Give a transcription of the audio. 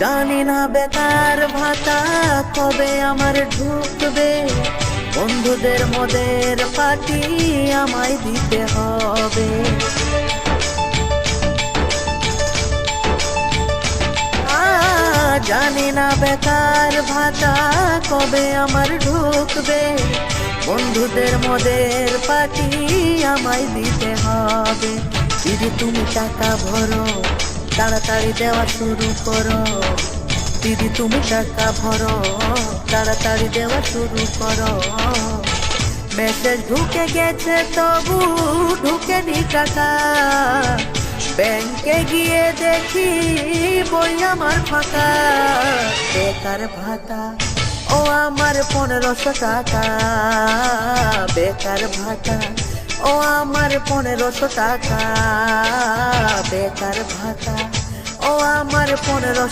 জানি না বেকার ভাতা কবে আমার ঢুকবে, বন্ধুদের মদের পার্টি আমায় দিতে হবে। জানি না বেকার ভাতা কবে আমার ঢুকবে, বন্ধুদের মদের পার্টি আমায় দিতে হবে। দিদি তুমি টাকা ভরো, তাড়াতাড়ি দেওয়া শুরু করো। দিদি তুমি টাকা ভরো, তাড়াতাড়ি দেওয়া শুরু করো। মেসেজ ঢুকে গেছে তবু ঢুকেনি টাকা, ব্যাংকে গিয়ে দেখি বই আমার ফাঁকা। বেকার ভাতা ও আমার 1500 টাকা, বেকার ভাতা ও আমার 1500 টাকা, বেকার ভাতা ও আমার 1500